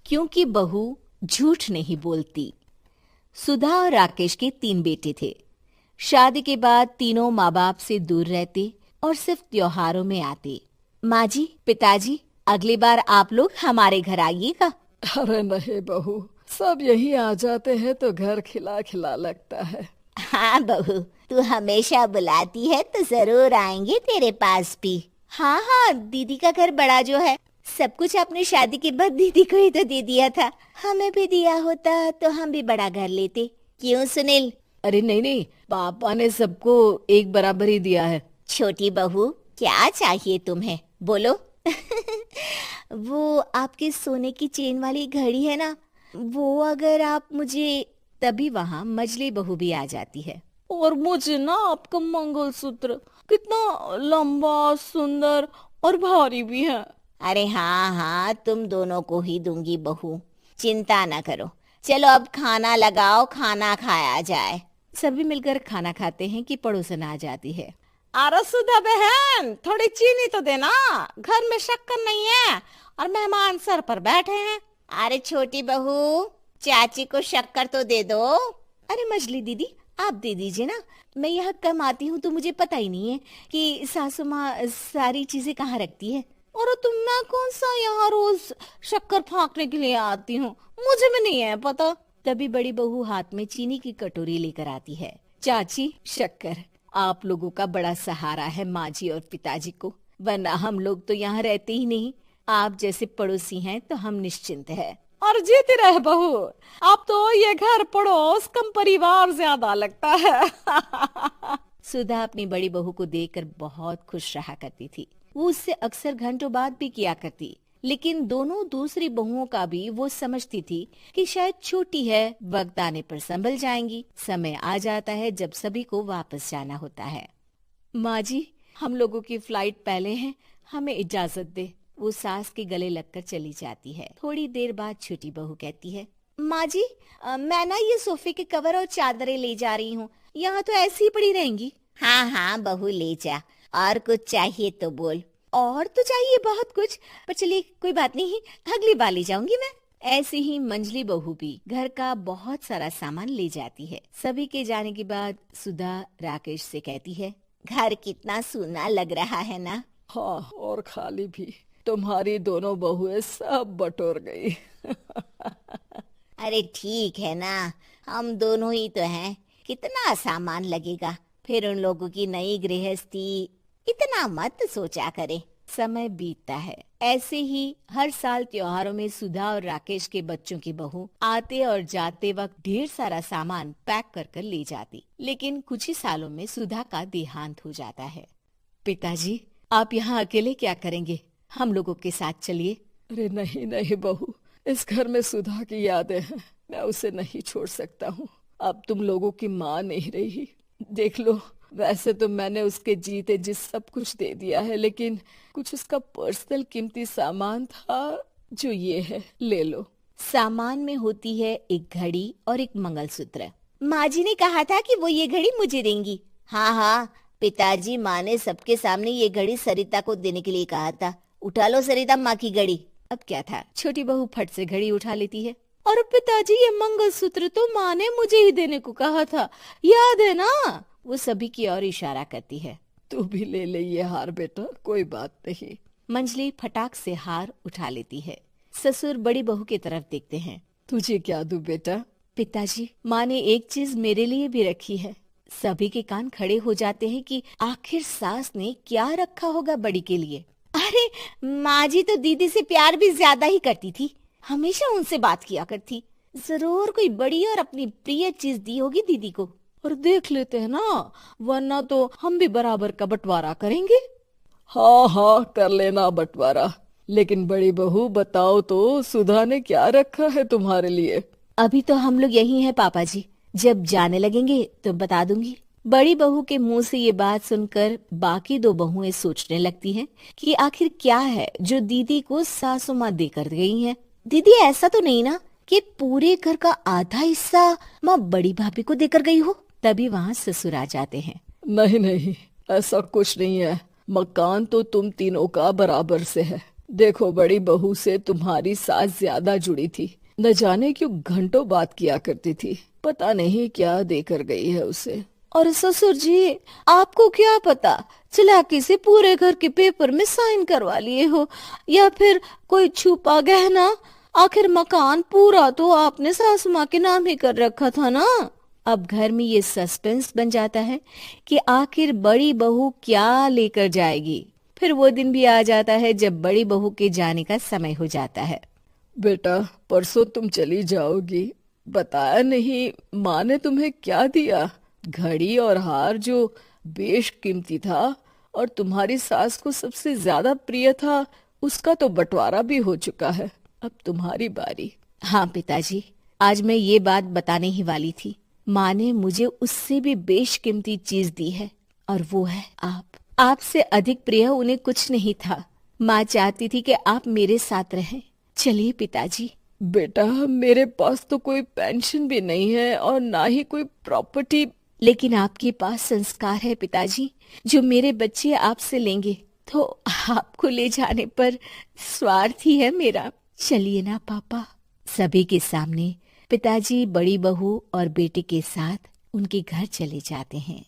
क्योंकि बहू झूठ नहीं बोलती। सुधा और राकेश के 3 बेटे थे। शादी के बाद तीनों माँ बाप से दूर रहते और सिर्फ त्योहारों में आते। माँ जी, पिताजी, अगली बार आप लोग हमारे घर आइएगा। अरे नहीं बहू, सब यही आ जाते हैं तो घर खिला खिला लगता है। हाँ बहू, तू हमेशा बुलाती है तो जरूर आएंगे तेरे पास भी। हाँ हाँ, दीदी का घर बड़ा जो है, सब कुछ आपने शादी के बाद दीदी को ही तो दे दिया था। हमें भी दिया होता तो हम भी बड़ा घर लेते। क्यों सुनील? अरे नहीं नहीं, पापा ने सबको एक बराबर ही दिया है। छोटी बहू, क्या चाहिए तुम्हें, बोलो। वो आपके सोने की चेन वाली घड़ी है ना, वो अगर आप मुझे, तभी वहाँ मजली बहू भी आ जाती है। और मुझे ना आपका मंगलसूत्र कितना लंबा, सुंदर और भारी भी है। अरे हाँ हाँ, तुम दोनों को ही दूंगी बहू, चिंता ना करो। चलो अब खाना लगाओ, खाना खाया जाए। सभी मिलकर खाना खाते हैं कि पड़ोसन आ जाती है। अरे सुधा बहन, थोड़ी चीनी तो देना, घर में शक्कर नहीं है और मेहमान सर पर बैठे हैं। अरे छोटी बहू, चाची को शक्कर तो दे दो। अरे मजली दीदी, आप दे दीजिए ना, मैं यहाँ कम आती हूँ तो मुझे पता ही नहीं है कि सासू माँ सारी चीजें कहाँ रखती है। और तुम, मैं कौन सा यहाँ रोज शक्कर फाँकने के लिए आती हूँ, मुझे भी नहीं है पता। तभी बड़ी बहू हाथ में चीनी की कटोरी लेकर आती है। चाची, शक्कर आप लोगों का बड़ा सहारा है माँ जी और पिताजी को, वरना हम लोग तो यहाँ रहते ही नहीं। आप जैसे पड़ोसी हैं तो हम निश्चिंत है। और जीती रहे बहू, अब तो ये घर पड़ोस कम परिवार ज्यादा लगता है। सुधा अपनी बड़ी बहू को देखकर बहुत खुश रहा करती थी। वो उससे अक्सर घंटों बात भी किया करती, लेकिन दोनों दूसरी बहुओं का भी वो समझती थी कि शायद छोटी है, वक्त आने पर संभल जाएंगी। समय आ जाता है जब सभी को वापस जाना होता है। माँ जी, हम लोगों की फ्लाइट पहले है, हमें इजाजत दे। वो सास के गले लगकर चली जाती है। थोड़ी देर बाद छोटी बहू कहती है, माँ जी, मैं ना ये सोफे के कवर और चादरें ले जा रही हूँ, यहाँ तो ऐसी ही पड़ी रहेंगी। हाँ हाँ बहू, ले जा, और कुछ चाहिए तो बोल। और तो चाहिए बहुत कुछ, पर चलिए कोई बात नहीं, अगली बार ले जाऊंगी मैं। ऐसे ही मंजली बहू भी घर का बहुत सारा सामान ले जाती है। सभी के जाने के बाद सुधा राकेश से कहती है, घर कितना सूना लग रहा है ना। हाँ, और खाली भी। तुम्हारी दोनों बहुएं सब बटोर गई। अरे ठीक है ना, हम दोनों ही तो हैं, कितना सामान लगेगा, फिर उन लोगों की नई गृहस्थी, इतना मत सोचा करे। समय बीतता है। ऐसे ही हर साल त्योहारों में सुधा और राकेश के बच्चों की बहू आते और जाते वक्त ढेर सारा सामान पैक कर कर ले जाती। लेकिन कुछ ही सालों में सुधा का देहांत हो जाता है। पिताजी, आप यहाँ अकेले क्या करेंगे, हम लोगों के साथ चलिए। अरे नहीं नहीं बहू, इस घर में सुधा की यादें हैं, मैं उसे नहीं छोड़ सकता हूँ। अब तुम लोगों की माँ नहीं रही। देख लो, वैसे तो मैंने उसके जीते जी सब कुछ दे दिया है, लेकिन कुछ उसका पर्सनल कीमती सामान था जो ये है, ले लो। सामान में होती है एक घड़ी और एक मंगलसूत्र। माँ जी ने कहा था कि वो ये घड़ी मुझे देंगी। हाँ हाँ, पिताजी, माँ ने सबके सामने ये घड़ी सरिता को देने के लिए कहा था। उठा लो सरिता माँ की घड़ी। अब क्या था, छोटी बहू फट से घड़ी उठा लेती है। और पिताजी, ये मंगलसूत्र तो माँ ने मुझे ही देने को कहा था, याद है ना? वो सभी की ओर इशारा करती है। तू भी ले ले ये हार बेटा, कोई बात नहीं। मंजली फटाक से हार उठा लेती है। ससुर बड़ी बहू की तरफ देखते हैं। तुझे क्या दूं बेटा? पिताजी, माँ ने एक चीज मेरे लिए भी रखी है। सभी के कान खड़े हो जाते हैं कि आखिर सास ने क्या रखा होगा बड़ी के लिए। अरे माँ जी तो दीदी से प्यार भी ज्यादा ही करती थी, हमेशा उनसे बात किया करती। जरूर कोई बड़ी और अपनी प्रिय चीज दी होगी दीदी को। और देख लेते हैं ना, वरना तो हम भी बराबर का बंटवारा करेंगे। हाँ हाँ, कर लेना बंटवारा। लेकिन बड़ी बहू, बताओ तो, सुधा ने क्या रखा है तुम्हारे लिए? अभी तो हम लोग यही हैं पापा जी, जब जाने लगेंगे तो बता दूंगी। बड़ी बहू के मुंह से ये बात सुनकर बाकी 2 बहुएं सोचने लगती हैं कि आखिर क्या है जो दीदी को सासू माँ देकर गई हैं। दीदी, ऐसा तो नहीं ना कि पूरे घर का आधा हिस्सा माँ बड़ी भाभी को देकर गई हो? तभी वहाँ ससुर आ जाते हैं। नहीं नहीं, ऐसा कुछ नहीं है। मकान तो तुम तीनों का बराबर से है। देखो, बड़ी बहू से तुम्हारी सास ज्यादा जुड़ी थी। न जाने क्यों घंटों बात किया करती थी। पता नहीं क्या देकर गई है उसे। और ससुर जी, आपको क्या पता, चालाकी से पूरे घर के पेपर में साइन करवा लिए हो, या फिर कोई छुपा गहना। आखिर मकान पूरा तो आपने सासू माँ के नाम ही कर रखा था ना। अब घर में ये सस्पेंस बन जाता है कि आखिर बड़ी बहू क्या लेकर जाएगी। फिर वो दिन भी आ जाता है जब बड़ी बहू के जाने का समय हो जाता है। बेटा, परसों तुम चली जाओगी, बताया नहीं माँ ने तुम्हें क्या दिया? घड़ी और हार जो बेशकीमती था और तुम्हारी सास को सबसे ज्यादा प्रिय था, उसका तो बंटवारा भी हो चुका है। अब तुम्हारी बारी। हाँ पिताजी, आज मैं ये बात बताने ही वाली थी। माँ ने मुझे उससे भी बेशकीमती चीज दी है, और वो है आप। आपसे अधिक प्रिय उन्हें कुछ नहीं था। माँ चाहती थी कि आप मेरे साथ रहें। चलिए पिताजी। बेटा, मेरे पास तो कोई पेंशन भी नहीं है और ना ही कोई प्रॉपर्टी। लेकिन आपके पास संस्कार है पिताजी, जो मेरे बच्चे आपसे लेंगे, तो आपको ले जाने पर स्वार्थ ही है मेरा। चलिए ना पापा। सभी के सामने पिताजी बड़ी बहू और बेटे के साथ उनके घर चले जाते हैं।